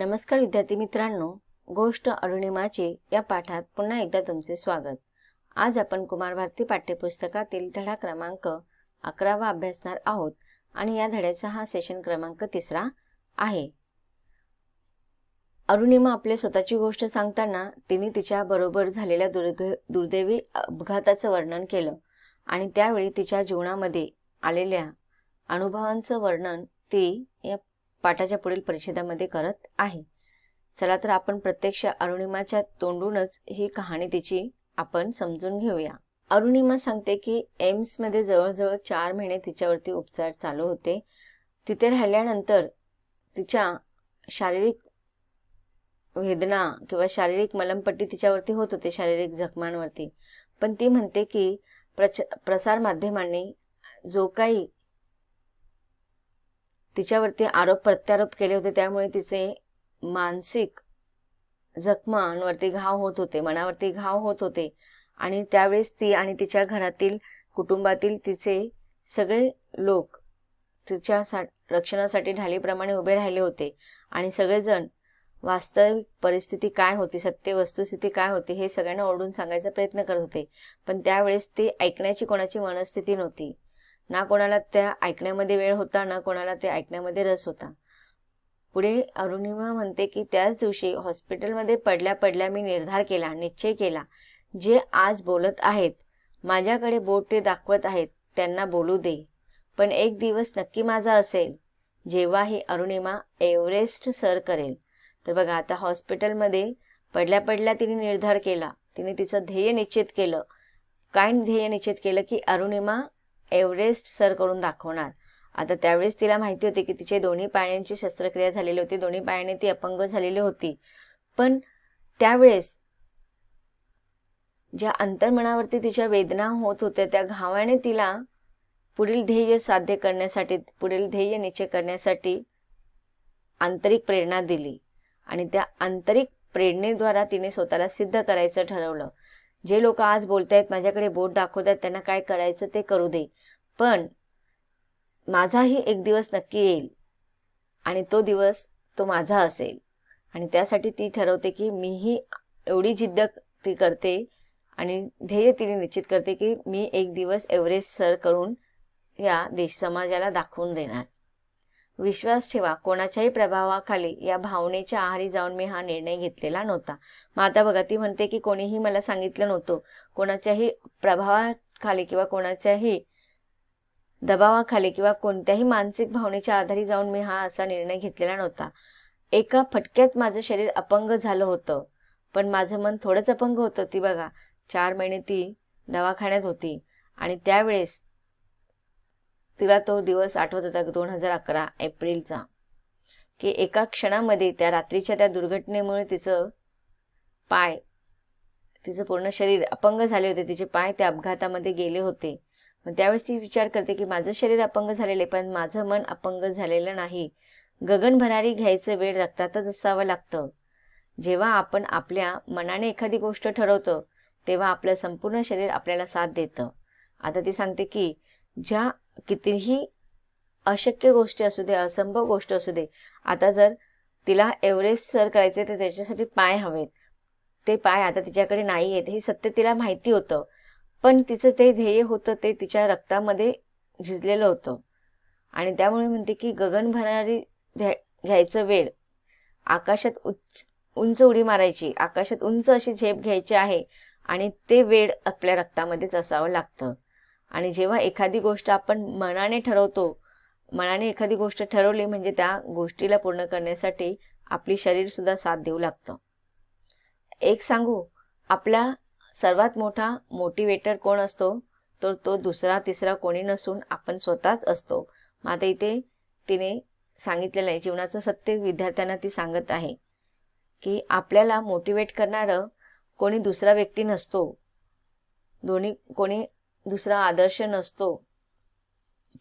नमस्कार विद्यार्थी मित्रांनो, गोष्ट अरुणिमाची या पाठात पुन्हा एकदा तुमचे स्वागत। आज आपण कुमार भारती पाठ्यपुस्तकातील धडा क्रमांक 11वा अभ्यासणार आहोत आणि या धड्याचा हा सेशन क्रमांक 3 आहे। अरुणिमा आपली स्वतःची गोष्ट सांगताना तिने तिच्या बरोबर झालेल्या दुर्दैवी अपघाताचं वर्णन केलं आणि त्यावेळी तिच्या जीवनामध्ये आलेल्या अनुभवांचं वर्णन ती या पाठाच्या पुढील परिच्छेदामध्ये करत आहे। चला तर आपण प्रत्यक्ष अरुणिमाच्या तोंडूनच ही कहाणी तिची आपण समजून घेऊया। अरुणिमा सांगते की एम्स मध्ये जवळजवळ 4 महिने तिच्यावरती उपचार चालू होते। तिथे राहिल्यानंतर तिच्या शारीरिक वेदना किंवा शारीरिक मलमपट्टी तिच्यावरती होत होते, शारीरिक जखमांवरती। पण ती म्हणते की प्रसार माध्यमांनी जो काही तिच्यावरती आरोप प्रत्यारोप केले होते त्यामुळे तिचे मानसिक जखमांवरती घाव होत होते, मनावरती घाव होत होते आणि त्यावेळेस ती आणि तिच्या घरातील कुटुंबातील तिचे सगळे लोक तिच्या रक्षणासाठी ढालीप्रमाणे उभे राहिले होते आणि सगळेजण वास्तविक परिस्थिती काय होती, सत्य वस्तुस्थिती काय होती हे सगळ्यांना ओरडून सांगायचा प्रयत्न करत होते। पण त्यावेळेस ती ऐकण्याची कोणाची मनस्थिती नव्हती, ना कोणाला त्या ऐकण्यामध्ये वेळ होता, ना कोणाला ते ऐकण्यामध्ये रस होता। पुढे अरुणिमा म्हणते की त्याच दिवशी हॉस्पिटलमध्ये पडल्या मी निर्धार केला, निश्चय केला, जे आज बोलत आहेत, माझ्याकडे बोट ते दाखवत आहेत, त्यांना बोलू दे। पण एक दिवस नक्की माझा असेल जेव्हा ही अरुणिमा एव्हरेस्ट सर करेल। तर बघा, आता हॉस्पिटलमध्ये पडल्या तिने निर्धार केला, तिने तिचं ध्येय निश्चित केलं। काय ध्येय निश्चित केलं की अरुणिमा एव्हरेस्ट सर करून दाखवणार। आता त्यावेळेस तिला माहिती होती की तिचे दोन्ही पायांची शस्त्रक्रिया झालेली होती, दोन्ही पायाने ती अपंग झालेली होती। पण त्यावेळेस ज्या अंतर्मनावरती तिच्या वेदना होत होत्या त्या घावाने तिला पुढील ध्येय साध्य करण्यासाठी, पुढील ध्येय निश्चय करण्यासाठी आंतरिक प्रेरणा दिली आणि त्या आंतरिक प्रेरणेद्वारा तिने स्वतःला सिद्ध करायचं ठरवलं। जे लोक आज बोलतायत, माझ्याकडे बोट दाखवतात, त्यांना काय करायचं ते करू दे, पण माझाही एक दिवस नक्की येईल आणि तो दिवस तो माझा असेल। आणि त्यासाठी ती ठरवते की मीही एवढी जिद्द ती करते आणि ध्येय तिने निश्चित करते की मी एक दिवस एव्हरेस्ट सर करून या समाजाला दाखवून देणार। विश्वास ठेवा, कोणाच्याही प्रभावाखाली या भावनेच्या आहारी जाऊन मी हा निर्णय घेतलेला नव्हता। मग आता बघा, ती म्हणते की कोणीही मला सांगितलं नव्हतं, कोणाच्याही प्रभावाखाली किंवा कोणाच्याही दबावाखाली किंवा कोणत्याही मानसिक भावनेच्या आधारी जाऊन मी हा असा निर्णय घेतलेला नव्हता। एका फटक्यात माझं शरीर अपंग झालं होतं, पण माझं मन थोडंच अपंग होतं। ती बघा, 4 महिने ती दवाखान्यात होती आणि त्यावेळेस तिला तो दिवस आठवत होता, 2011 एप्रिलचा, की एका क्षणामध्ये त्या रात्रीच्या त्या दुर्घटनेमुळे तिचं पूर्ण शरीर अपंग झाले होते, तिचे पाय त्या अपघातामध्ये गेले होते। मग त्यावेळेस ती विचार करते की माझं शरीर अपंग झालेले पण माझं मन अपंग झालेलं नाही। गगन भरारी घ्यायचं वेळ रक्तातच असावं लागतं। जेव्हा आपण आपल्या मनाने एखादी गोष्ट ठरवतो तेव्हा आपलं संपूर्ण शरीर आपल्याला साथ देतं। आता ती सांगते की ज्या कितीही अशक्य गोष्टी असू दे, असंभव गोष्ट असू दे, आता जर तिला एव्हरेस्ट सर करायचे तर त्याच्यासाठी पाय हवेत, ते पाय आता तिच्याकडे नाही आहेत हे सत्य तिला माहिती होतं। पण तिचं ते ध्येय होतं, ते तिच्या रक्तामध्ये झिजलेलं होतं आणि त्यामुळे म्हणते की गगन भरारी घ्यायचं वेळ, आकाशात उंच उडी मारायची, आकाशात उंच अशी झेप घ्यायची आहे आणि ते वेळ आपल्या रक्तामध्येच असावं लागतं। आणि जेव्हा एखादी गोष्ट आपण मनाने ठरवतो, मनाने एखादी गोष्ट ठरवली म्हणजे त्या गोष्टीला पूर्ण करण्यासाठी आपली शरीर सुद्धा साथ देऊ लागतं। एक सांगू, आपला सर्वात मोठा मोटिवेटर कोण असतो, तर तो दुसरा तिसरा कोणी नसून आपण स्वतःच असतो। मग आता इथे तिने सांगितलेलं आहे, जीवनाचं सत्य विद्यार्थ्यांना ती सांगत आहे की आपल्याला मोटिवेट करणारं कोणी दुसरा व्यक्ती नसतो, कोणी दुसरा आदर्श नसतो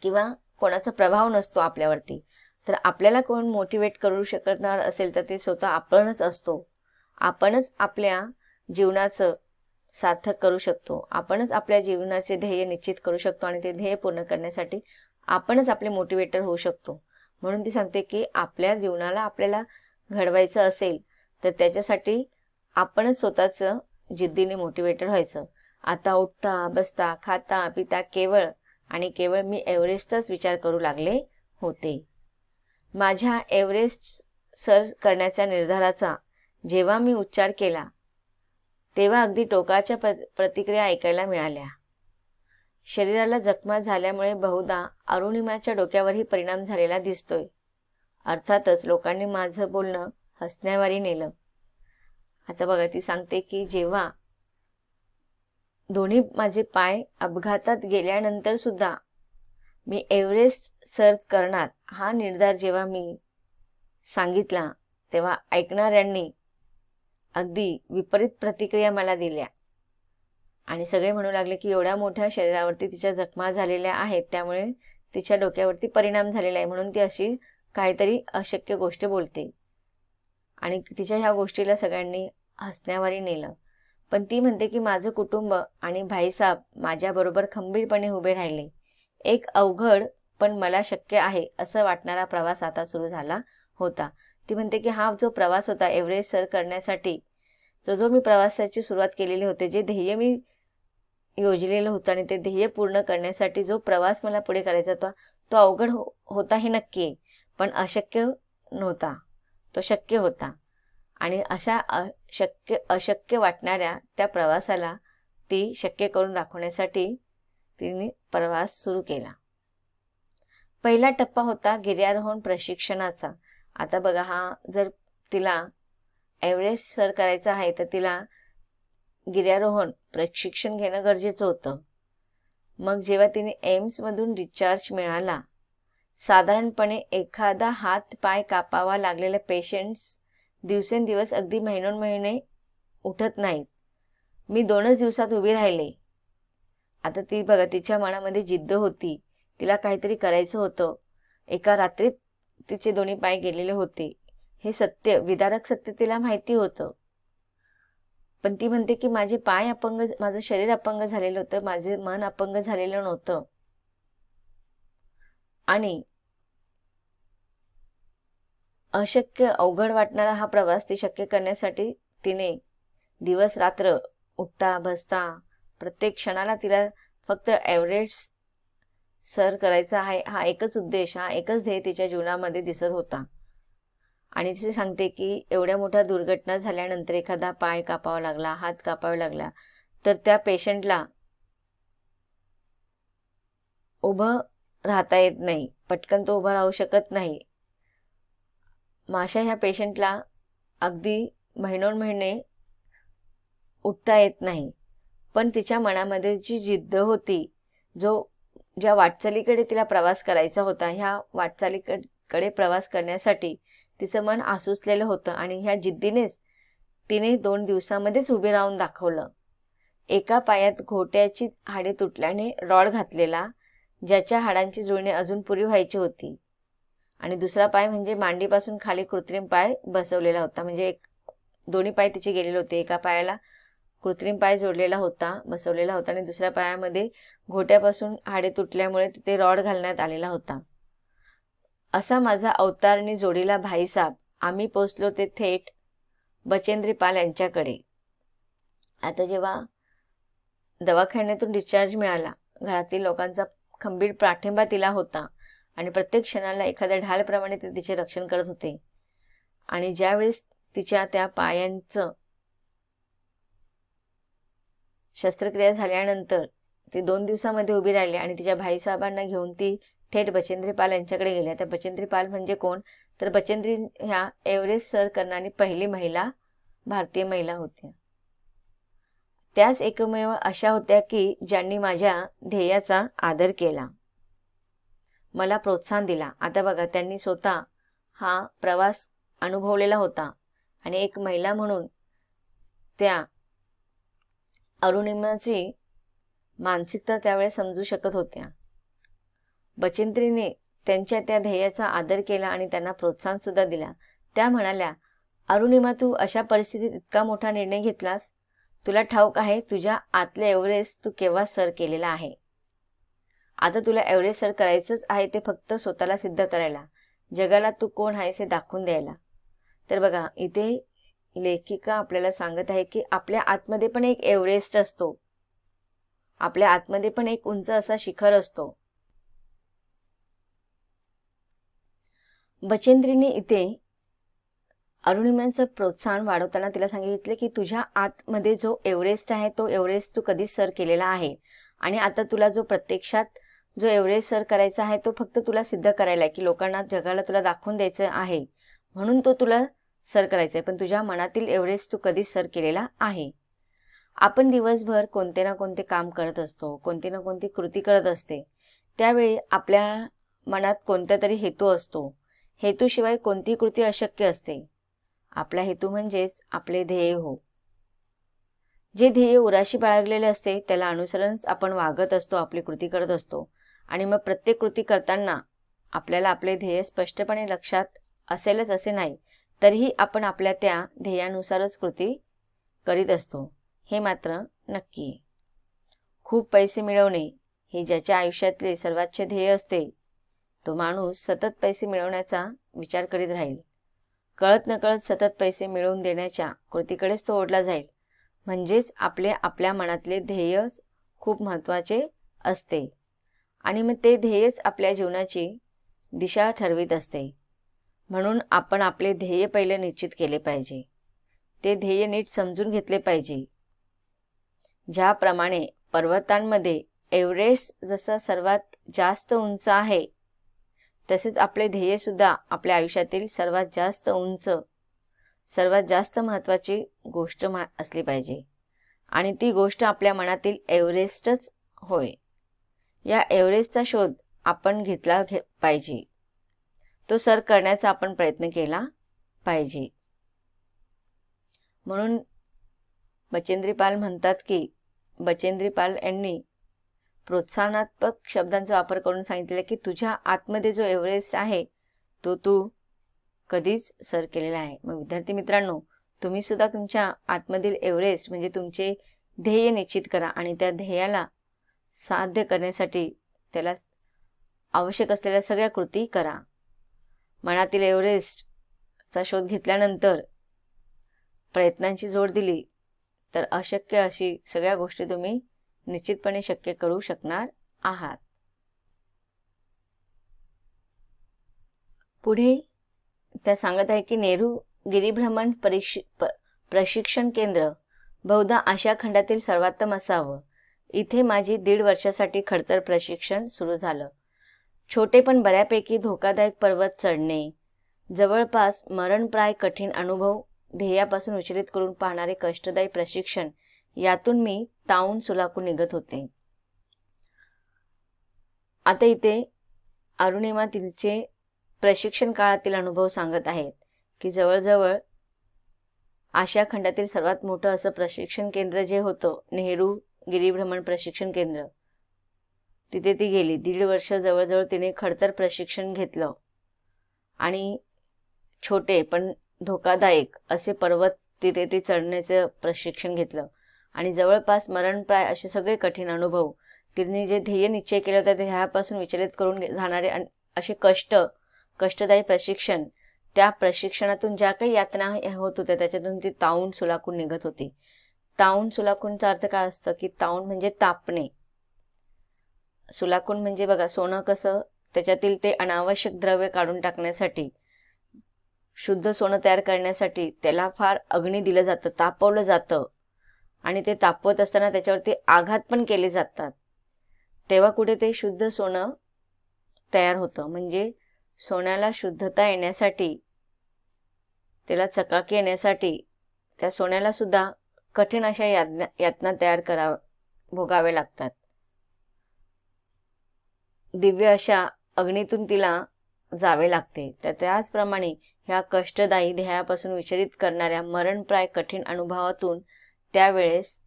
किंवा कोणाचा प्रभाव नसतो आपल्यावरती। तर आपल्याला कोण मोटिवेट करू शकणार असेल तर ते स्वतः आपणच असतो। आपणच आपल्या जीवनाचं सार्थक करू शकतो, आपणच आपल्या जीवनाचे ध्येय निश्चित करू शकतो आणि ते ध्येय पूर्ण करण्यासाठी आपणच आपले मोटिवेटर होऊ शकतो। म्हणून ती सांगते की आपल्या जीवनाला आपल्याला घडवायचं असेल तर त्याच्यासाठी आपणच स्वतःचं जिद्दीने मोटिवेटेड व्हायचं. आता उठता बसता खाता पिता केवळ आणि केवळ मी एव्हरेस्टचाच विचार करू लागले होते. माझ्या एव्हरेस्ट सर करण्याच्या निर्धाराचा जेव्हा मी उच्चार केला तेव्हा अगदी टोकाच्या प्रतिक्रिया ऐकायला मिळाल्या. शरीराला जखमा झाल्यामुळे बहुधा अरुणिमाच्या डोक्यावरही परिणाम झालेला दिसतोय. अर्थातच लोकांनी माझं बोलणं हसण्यावारी नेलं. आता बघा ती सांगते की जेव्हा दोन्ही माझे पाय अपघातात गेल्यानंतर सुद्धा मी एव्हरेस्ट सर करणार हा निर्धार जेव्हा मी सांगितला तेव्हा ऐकणाऱ्यांनी अगदी विपरीत प्रतिक्रिया मला दिल्या आणि सगळे म्हणू लागले की एवढ्या मोठ्या शरीरावरती तिच्या जखमा झालेल्या आहेत, त्यामुळे तिच्या डोक्यावरती परिणाम झालेला आहे, म्हणून ती अशी काहीतरी अशक्य गोष्ट बोलते. आणि तिच्या ह्या गोष्टीला सगळ्यांनी हसण्यावारी नेलं. पण ती म्हणते की माझं कुटुंब आणि भाईसाहेब माझ्याबरोबर खंबीरपणे उभे राहिले. एक अवघड पण मला शक्य आहे असं वाटणारा प्रवास आता सुरू झाला होता. ती म्हणते की हा जो प्रवास होता एव्हरेस्ट सर करण्यासाठी, जो मी प्रवासाची सुरुवात केलेली होते, जे ध्येय मी योजलेलं होतं आणि ते ध्येय पूर्ण करण्यासाठी जो प्रवास मला पुढे करायचा होता तो अवघड होता हे नक्की आहे, पण अशक्य नव्हता, तो शक्य होता. आणि अशा अशक्य वाटणाऱ्या त्या प्रवासाला ती शक्य करून दाखवण्यासाठी तिने प्रवास सुरू केला. पहिला टप्पा होता गिर्यारोहण प्रशिक्षणाचा. आता बघा, हा जर तिला एव्हरेस्ट सर करायचं आहे तर तिला गिर्यारोहण प्रशिक्षण घेणं गरजेचं होतं. मग जेव्हा तिने एम्समधून डिस्चार्ज मिळाला, साधारणपणे एखादा हात पाय कापावा लागलेले पेशंट्स दिवसेंदिवस अगदी महिनोन्महिने उठत नाहीत. मी 2च दिवसात उभी राहिले. आता ती बघा, तिच्या मनामध्ये जिद्द होती, तिला काहीतरी करायचं होतं. एका रात्रीत तिचे दोन्ही पाय गेलेले होते हे सत्य, विदारक सत्य तिला माहिती होतं. पण ती म्हणते की माझे पाय अपंग, माझं शरीर अपंग झालेलं होतं, माझे मन अपंग झालेलं नव्हतं. आणि अशक्य अवघड वाटणारा हा प्रवास ती शक्य करण्यासाठी तिने दिवस रात्र उठता बसता प्रत्येक क्षणाला तिला फक्त एव्हरेस्ट सर करायचा आहे हा एकच उद्देश, हा एकच ध्येय तिच्या जीवनामध्ये दिसत होता. आणि तिथे सांगते की एवढ्या मोठ्या दुर्घटना झाल्यानंतर एखादा पाय कापावा लागला, हात कापावा लागला, तर त्या पेशंटला उभं राहता येत नाही, पटकन तो उभा राहू शकत नाही. अशा ह्या पेशंटला अगदी महिनोन्महिने उठता येत नाही. पण तिच्या मनामध्ये जी जिद्द होती, ज्या वाटचालीकडे तिला प्रवास करायचा होता, ह्या वाटचालीकडे प्रवास करण्यासाठी तिचं मन आसुसलेलं होतं आणि ह्या जिद्दीनेच तिने 2 दिवसामध्येच उभे राहून दाखवलं. एका पायात घोट्याची हाडे तुटल्याने रॉड घातलेला, ज्याच्या हाडांची जुळणी अजून पुरी व्हायची होती. आणि दुसरा पाय म्हणजे मांडीपासून खाली कृत्रिम पाय बसवलेला होता. म्हणजे दोन्ही पाय तिचे गेलेले होते. एका पायाला कृत्रिम पाय जोडलेला होता, बसवलेला होता, आणि दुसऱ्या पायामध्ये घोट्यापासून हाडे तुटल्यामुळे तिथे रॉड घालण्यात आलेला होता. असा माझा अवतारणी जोडीला भाईसाहेब. आम्ही पोचलो ते थेट बचेंद्री पाल यांच्याकडे. आता जेव्हा दवाखान्यातून डिस्चार्ज मिळाला, घरातील लोकांचा खंबीर पाठिंबा तिला होता आणि प्रत्येक क्षणाला एखाद्या ढालप्रमाणे ते तिचे रक्षण करत होते. आणि ज्यावेळेस तिच्या त्या पायांचं शस्त्रक्रिया झाल्यानंतर ती 2 दिवसामध्ये उभी राहिली आणि तिच्या भाईसाहेबांना घेऊन ती थेट बचेंद्री पाल यांच्याकडे गेल्या. त्या बचेंद्री पाल म्हणजे कोण, तर बचेंद्री ह्या एव्हरेस्ट सर करणारी पहिली भारतीय महिला होत्या. त्याच एकमेव अशा होत्या की ज्यांनी माझ्या ध्येयाचा आदर केला, मला प्रोत्साहन दिला. आता बघा, त्यांनी स्वतः हा प्रवास अनुभवलेला होता आणि एक महिला म्हणून त्या अरुणिमाची मानसिकता त्यावेळेस समजू शकत होत्या. बचेंद्रीने त्यांच्या त्या ध्येयाचा आदर केला आणि त्यांना प्रोत्साहन सुद्धा दिला. त्या म्हणाल्या, अरुणिमा, तू अशा परिस्थितीत इतका मोठा निर्णय घेतलास. तुला ठाऊक आहे, तुझ्या आतले एव्हरेस्ट तू केव्हा सर केलेला आहे. आता तुला एव्हरेस्ट सर करायचंच आहे, ते फक्त स्वतःला सिद्ध करायला, जगाला तू कोण आहेस हे दाखवून द्यायला. तर बघा इथे लेखिका आपल्याला सांगत आहे की आपल्या आतमध्ये पण एक एव्हरेस्ट असतो, आपल्या आतमध्ये पण एक उंच असा शिखर असतो. बचेंद्रीने इथे अरुणिमांचं प्रोत्साहन वाढवताना तिला सांगितले की तुझ्या आतमध्ये जो एव्हरेस्ट आहे तो एव्हरेस्ट तू कधीच सर केलेला आहे आणि आता तुला जो प्रत्यक्षात जो एव्हरेस्ट सर करायचा आहे तो फक्त तुला सिद्ध करायला आहे, की लोकांना जगाला तुला दाखवून द्यायचं आहे म्हणून तो तुला सर करायचा आहे. पण तुझ्या मनातील एव्हरेस्ट तू कधीच सर केलेला आहे. आपण दिवसभर कोणते ना कोणते काम करत असतो, कोणती ना कोणती कृती करत असते. त्यावेळी आपल्या मनात कोणता तरी हेतू असतो. हेतूशिवाय कोणती कृती अशक्य असते. आपला हेतू म्हणजेच आपले ध्येय हो. जे ध्येय उराशी बाळगलेले असते त्याला अनुसरून आपण वागत असतो, आपली कृती करत असतो आणि मग प्रत्येक कृती करताना आपल्याला आपले ध्येय स्पष्टपणे लक्षात असेलच असे नाही, तरीही आपण आपल्या त्या ध्येयानुसारच कृती करीत असतो, हे मात्र नक्की आहे. खूप पैसे मिळवणे हे ज्याच्या आयुष्यातले सर्वोच्च ध्येय असते तो माणूस सतत पैसे मिळवण्याचा विचार करीत राहील. कळत नकळत सतत पैसे मिळवून देण्याच्या कृतीकडेच तो ओढला जाईल. म्हणजेच आपल्या मनातले ध्येय खूप महत्त्वाचे असते आणि मग ते ध्येयच आपल्या जीवनाची दिशा ठरवित असते. म्हणून आपण आपले ध्येय पहिले निश्चित केले पाहिजे. ते ध्येय नीट समजून घेतले पाहिजे. ज्याप्रमाणे पर्वतांमध्ये एव्हरेस्ट जसा सर्वात जास्त उंच आहे, तसेच आपले ध्येय सुद्धा आपल्या आयुष्यातील सर्वात जास्त उंच, सर्वात जास्त महत्त्वाची गोष्ट असली पाहिजे आणि ती गोष्ट आपल्या मनातील एव्हरेस्टच होय. या एव्हरेस्टचा शोध आपण घेतला पाहिजे. तो सर करण्याचा आपण प्रयत्न केला पाहिजे. म्हणून बचेंद्री पाल म्हणतात की बचेंद्री पाल यांनी प्रोत्साहनात्मक शब्दांचा वापर करून सांगितले की तुझ्या आतमध्ये जो एव्हरेस्ट आहे तो तू कधीच सर केलेला आहे. मग विद्यार्थी मित्रांनो, तुम्ही सुद्धा तुमच्या आतमधील एव्हरेस्ट म्हणजे तुमचे ध्येय निश्चित करा आणि त्या ध्येयाला साध्य करण्यासाठी त्याला आवश्यक असलेल्या सगळ्या कृती करा. मनातील एव्हरेस्टचा शोध घेतल्यानंतर प्रयत्नांची जोड दिली तर अशक्य अशी सगळ्या गोष्टी तुम्ही निश्चितपणे शक्य करू शकणार आहात. पुढे त्या सांगत आहे की नेहरू गिरिभ्रमण प्रशिक्षण केंद्र बहुधा आशिया खंडातील सर्वोत्तम असावं. इथे माझी 1.5 वर्षासाठी खडतर प्रशिक्षण सुरू झालं. छोटे पण बऱ्यापैकी धोकादायक पर्वत चढणे, जवळपास मरणप्राय कठीण अनुभव, ध्येयापासून विचलित करून पाहणारे कष्टदायी प्रशिक्षण, यातून मी तावून सुलाखून निघत होते. आता इथे अरुणिमा तिचे प्रशिक्षण काळातील अनुभव सांगत आहेत की जवळजवळ आशिया खंडातील सर्वात मोठं असं प्रशिक्षण केंद्र जे होतं नेहरू गिरिभ्रमण प्रशिक्षण केंद्र, तिथे ती गेली. 1.5 वर्ष जवळजवळ तिने खडतर प्रशिक्षण घेतलं आणि छोटे पण धोकादायक असे पर्वत तिथे ती चढण्याचं प्रशिक्षण घेतलं आणि जवळपास मरणप्राय असे सगळे कठीण अनुभव, तिने जे ध्येय निश्चय केले होते ते ह्यापासून विचलित करून जाणारे असे कष्टदायी प्रशिक्षण, त्या प्रशिक्षणातून ज्या काही यातना होत होत्या त्याच्यातून ती तावून सुलाखून निघत होती. तावून सुलाखूनचा अर्थ काय असतं की तावून म्हणजे तापणे, सुलाखून म्हणजे बघा सोनं कसं त्याच्यातील ते अनावश्यक द्रव्य काढून टाकण्यासाठी, शुद्ध सोनं तयार करण्यासाठी त्याला फार अग्नी दिलं जातं, तापवलं जातं आणि ते तापवत असताना त्याच्यावरती आघात पण केले जातात, तेव्हा कुठे ते शुद्ध सोनं तयार होतं. म्हणजे सोन्याला शुद्धता येण्यासाठी, त्याला चकाकी येण्यासाठी त्या सोन्याला सुद्धा कठीण अशा यातना भोगाव्या लागतात. दिव्य अशा अग्नीतून तिला जावे लागते. तर त्याचप्रमाणे ह्या कष्टदायी ध्येयापासून विचलित करणाऱ्या मरणप्राय कठीण अनुभवातून त्यावेळेस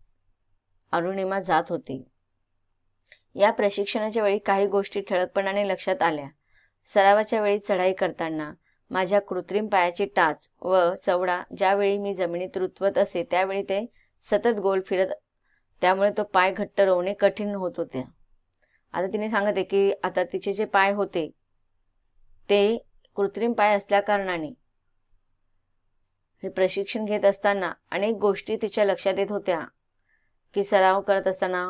अरुणिमा जात होती. या प्रशिक्षणाच्या वेळी काही गोष्टी ठळकपणाने लक्षात आल्या. सरावाच्या वेळी चढाई करताना माझ्या कृत्रिम पायाची टाच व चवडा ज्यावेळी मी जमिनीत रुतवत असे त्यावेळी ते सतत गोल फिरत, त्यामुळे तो पाय घट्ट रोवणे कठीण होत होते. आता तिने सांगते की आता तिचे जे पाय होते ते कृत्रिम पाय असल्याकारणाने हे प्रशिक्षण घेत असताना अनेक गोष्टी तिच्या लक्षात येत होत्या की सराव करत असताना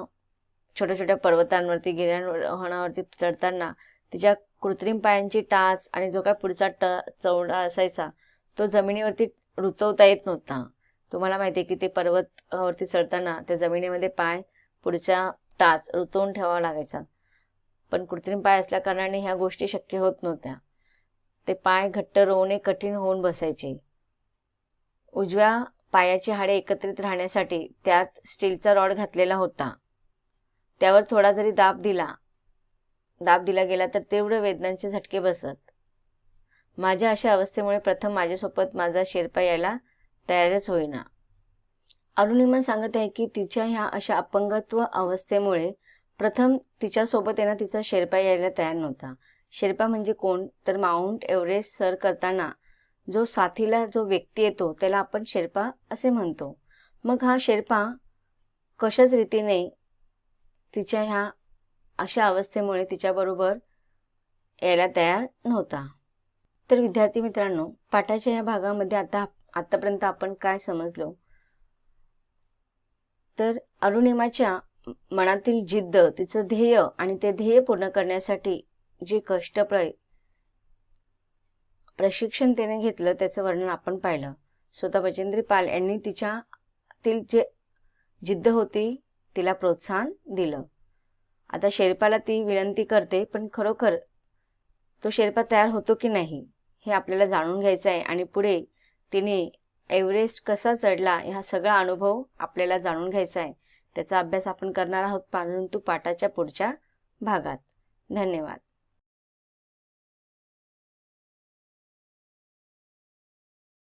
छोट्या छोट्या पर्वतांवरती गिर्यारोहणावरती चढताना तिच्या कृत्रिम पायांची टाच आणि जो काय पुढचा चौडा असायचा तो जमिनीवरती रुचवता येत नव्हता. तुम्हाला माहिती आहे की ते पर्वतावरती चढताना त्या जमिनीमध्ये पाय पुढच्या टाच रुचवून ठेवावा लागायचा, पण कृत्रिम पाय असल्या कारणाने ह्या गोष्टी शक्य होत नव्हत्या. ते पाय घट्ट रोवणे कठीण होऊन बसायचे. उजव्या पायाची हाडे एकत्रित राहण्यासाठी त्यात स्टीलचा रॉड घातलेला होता. त्यावर थोडा जरी दाब दिला गेला तर तीव्र वेदनांचे झटके बसत. माझ्या अशा अवस्थेमुळे प्रथम माझ्यासोबत माझा शेर्पा यायला तयारच होईना. अरुणिमा सांगत आहे की तिच्या ह्या अशा अपंगत्व अवस्थेमुळे प्रथम तिच्यासोबत येणं तिचा शेर्पा यायला तयार नव्हता. शेर्पा म्हणजे कोण तर माउंट एव्हरेस्ट सर करताना जो साथीला जो व्यक्ती येतो त्याला आपण शेर्पा असे म्हणतो. मग हा शेर्पा कशाच रीतीने तिच्या ह्या अशा अवस्थेमुळे तिच्याबरोबर यायला तयार नव्हता. तर विद्यार्थी मित्रांनो, पाठाच्या या भागामध्ये आतापर्यंत आपण काय समजलो, तर अरुणिमाच्या मनातील जिद्द, तिचं ध्येय आणि ते ध्येय पूर्ण करण्यासाठी जे प्रशिक्षण तिने घेतलं त्याचं वर्णन आपण पाहिलं. स्वतः बचेंद्री पाल यांनी तिच्यातील जे जिद्द होती तिला प्रोत्साहन दिलं. आता शेर्पाला ती विनंती करते, पण खरोखर तो शेर्पा तयार होतो की नाही हे आपल्याला जाणून घ्यायचं आहे आणि पुढे तिने एव्हरेस्ट कसा चढला हा सगळा अनुभव आपल्याला जाणून घ्यायचा आहे. त्याचा अभ्यास आपण करणार आहोत परंतु पाठाच्या पुढच्या भागात. धन्यवाद.